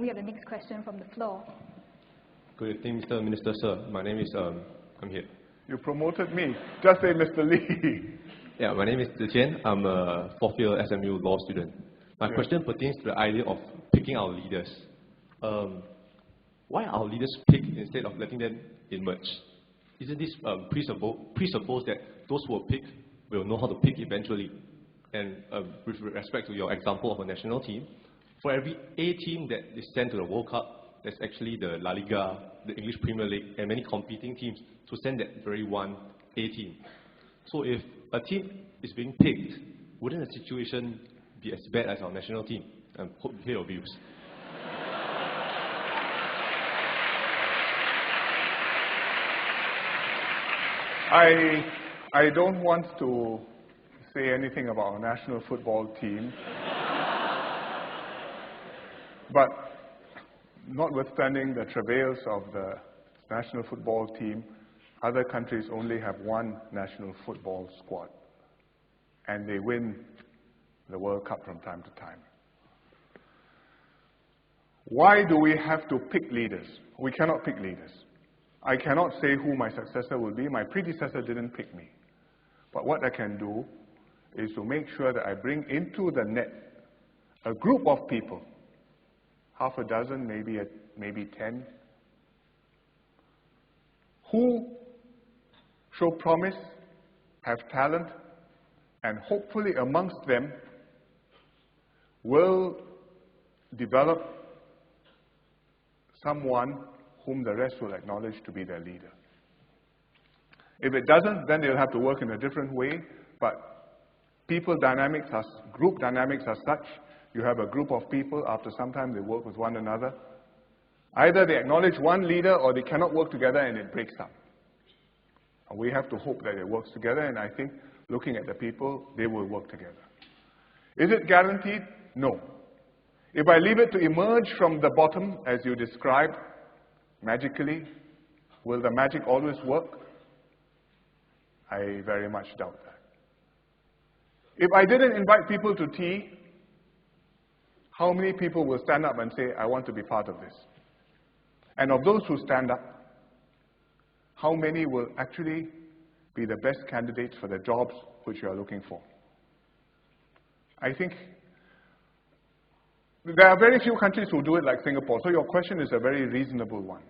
Can we have the next question from the floor? Good evening, Mr. Minister, sir. My name is, I'm here. You promoted me. Just say Mr. Lee. Yeah, my name is Zi Qian. I'm a fourth-year SMU law student. My question pertains to the idea of picking our leaders. Why are our leaders picked instead of letting them emerge? Isn't this presuppose that those who are picked will know how to pick eventually? And with respect to your example of a national team, for every A team that is sent to the World Cup, there's actually the La Liga, the English Premier League, and many competing teams to send that very one A team. So if a team is being picked, wouldn't the situation be as bad as our national team? I hope you hear your views. I don't want to say anything about our national football team. But notwithstanding the travails of the national football team, other countries only have one national football squad. And they win the World Cup from time to time. Why do we have to pick leaders? We cannot pick leaders. I cannot say who my successor will be. My predecessor didn't pick me. But what I can do is to make sure that I bring into the net a group of people, half a dozen, maybe 10, who show promise, have talent, and hopefully amongst them will develop someone whom the rest will acknowledge to be their leader. If it doesn't, then they'll have to work in a different way, but group dynamics are such, you have a group of people, after some time they work with one another. Either they acknowledge one leader or they cannot work together and it breaks up. And we have to hope that it works together, and I think looking at the people, they will work together. Is it guaranteed? No. If I leave it to emerge from the bottom, as you described, magically, will the magic always work? I very much doubt that. If I didn't invite people to tea, how many people will stand up and say, I want to be part of this? And of those who stand up, how many will actually be the best candidates for the jobs which you are looking for? I think there are very few countries who do it like Singapore, so your question is a very reasonable one.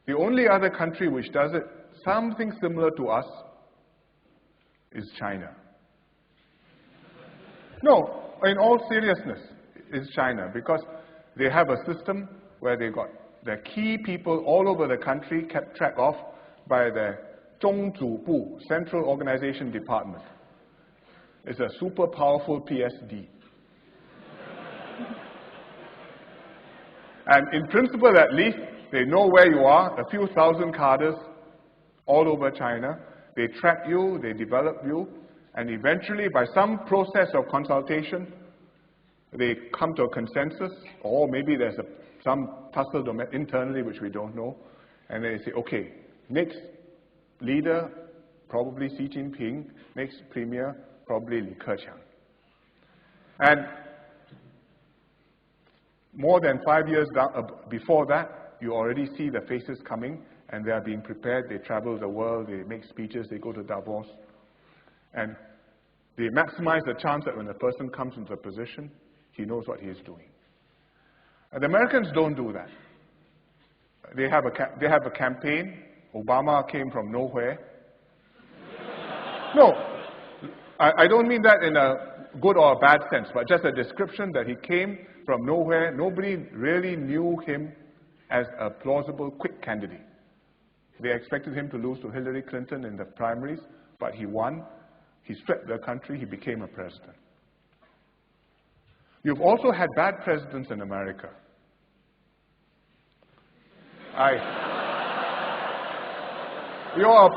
The only other country which does it, something similar to us, is China. No, in all seriousness, is China, because they have a system where they got the key people all over the country kept track of by the Zhongzubu, Central Organization Department. It's a super powerful PSD. And in principle, at least, they know where you are, a few thousand cadres all over China. They track you, they develop you, and eventually, by some process of consultation, they come to a consensus, or maybe there's some tussle internally which we don't know, and they say, okay, next leader, probably Xi Jinping, next premier, probably Li Keqiang. And more than 5 years before that, you already see the faces coming, and they are being prepared. They travel the world, they make speeches, they go to Davos, and they maximize the chance that when a person comes into a position, he knows what he is doing. And the Americans don't do that. They have a campaign. Obama came from nowhere. No, I don't mean that in a good or a bad sense, but just a description that he came from nowhere. Nobody really knew him as a plausible, quick candidate. They expected him to lose to Hillary Clinton in the primaries, but he won. He swept the country. He became a president. You've also had bad presidents in America. You are a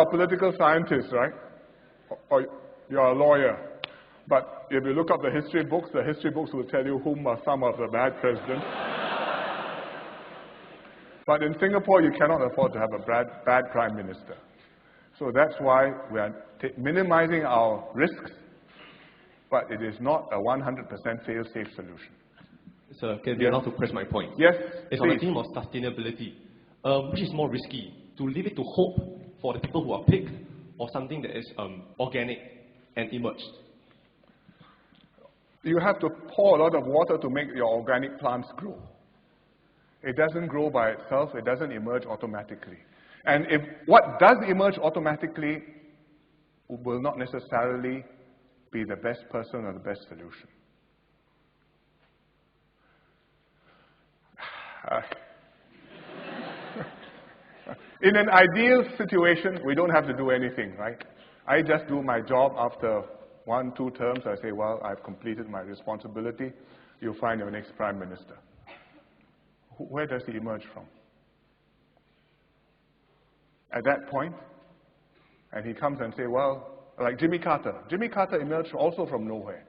political scientist, right? Or you're a lawyer. But if you look up the history books will tell you whom are some of the bad presidents. But in Singapore, you cannot afford to have a bad prime minister. So that's why we are minimizing our risks, but it is not a 100% fail-safe solution. Sir, can be allowed to press my point? Yes, It's on the please. theme of sustainability. Which is more risky, to leave it to hope for the people who are picked, or something that is organic and emerged? You have to pour a lot of water to make your organic plants grow. It doesn't grow by itself, it doesn't emerge automatically. And if what does emerge automatically will not necessarily be the best person or the best solution. In an ideal situation, we don't have to do anything, right? I just do my job after 1-2 terms. I say, well, I've completed my responsibility. You find your next prime minister. Where does he emerge from? At that point, and he comes and say, well, like Jimmy Carter. Jimmy Carter emerged also from nowhere.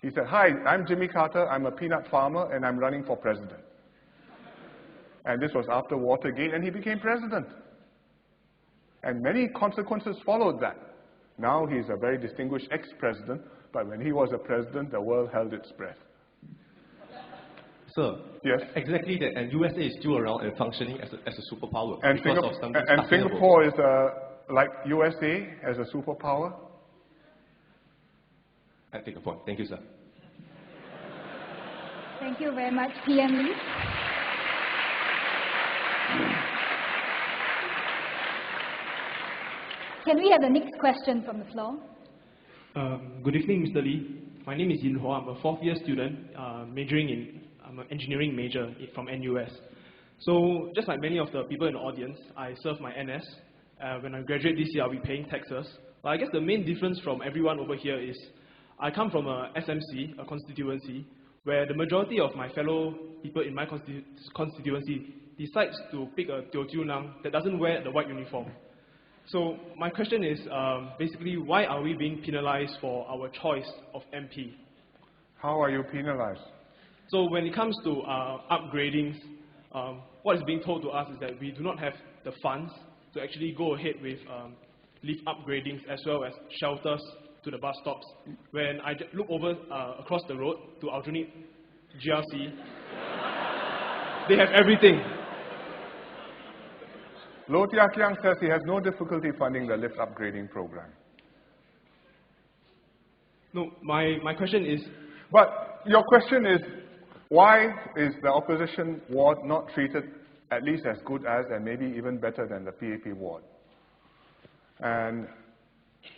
He said, hi, I'm Jimmy Carter. I'm a peanut farmer, and I'm running for president. And this was after Watergate, and he became president. And many consequences followed that. Now he's a very distinguished ex-president, but when he was a president, the world held its breath. Sir, Yes. exactly that, and USA is still around and functioning as a superpower And, because of something and sustainable. Singapore is like USA as a superpower. I take a point. Thank you, sir. Thank you very much, PM Lee. Can we have the next question from the floor? Good evening, Mr. Lee. My name is Yin Hua. I'm a 4th-year student, I'm an engineering major from NUS. So, just like many of the people in the audience, I serve my NS. When I graduate this year, I'll be paying taxes. But I guess the main difference from everyone over here is I come from a SMC, a constituency, where the majority of my fellow people in my constituency decides to pick a Teochew Nang that doesn't wear the white uniform. So my question is basically, why are we being penalized for our choice of MP? How are you penalized? So when it comes to upgradings, what is being told to us is that we do not have the funds to actually go ahead with lift upgradings as well as shelters to the bus stops. When I look over across the road to Aljunied GRC, they have everything. Loh Tia Kiang says he has no difficulty funding the lift upgrading program. No, my question is, But your question is, why is the opposition ward not treated at least as good as and maybe even better than the PAP ward? And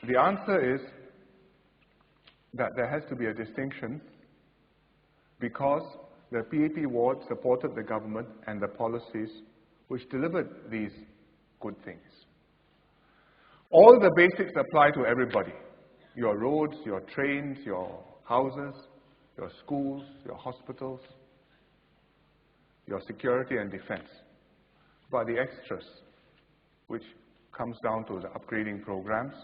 the answer is that there has to be a distinction because the PAP ward supported the government and the policies which delivered these good things. All the basics apply to everybody. Your roads, your trains, your houses, your schools, your hospitals, your security and defense. But the extras, which comes down to the upgrading programs,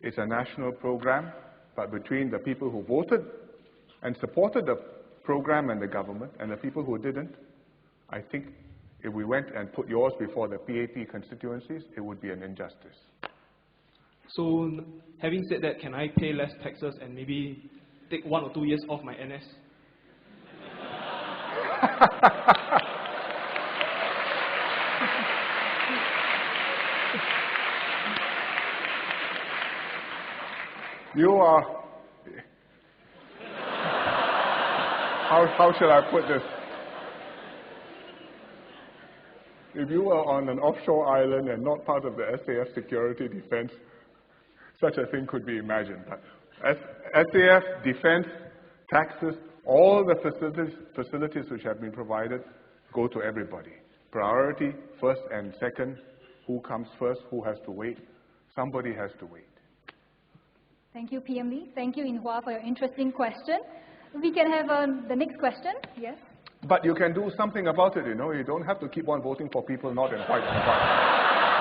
it's a national program, but between the people who voted and supported the program and the government and the people who didn't, I think if we went and put yours before the PAP constituencies, it would be an injustice. so having said that, can I pay less taxes and maybe take 1 or 2 years off my NS? You are, how shall I put this? If you were on an offshore island and not part of the SAF security defense, such a thing could be imagined. But SAF, defense, taxes, all the facilities which have been provided go to everybody. Priority, first and second, who comes first, who has to wait? Somebody has to wait. Thank you, PM Lee. Thank you, Inhua, for your interesting question. We can have the next question. Yes. But you can do something about it, you know. You don't have to keep on voting for people not in white and white.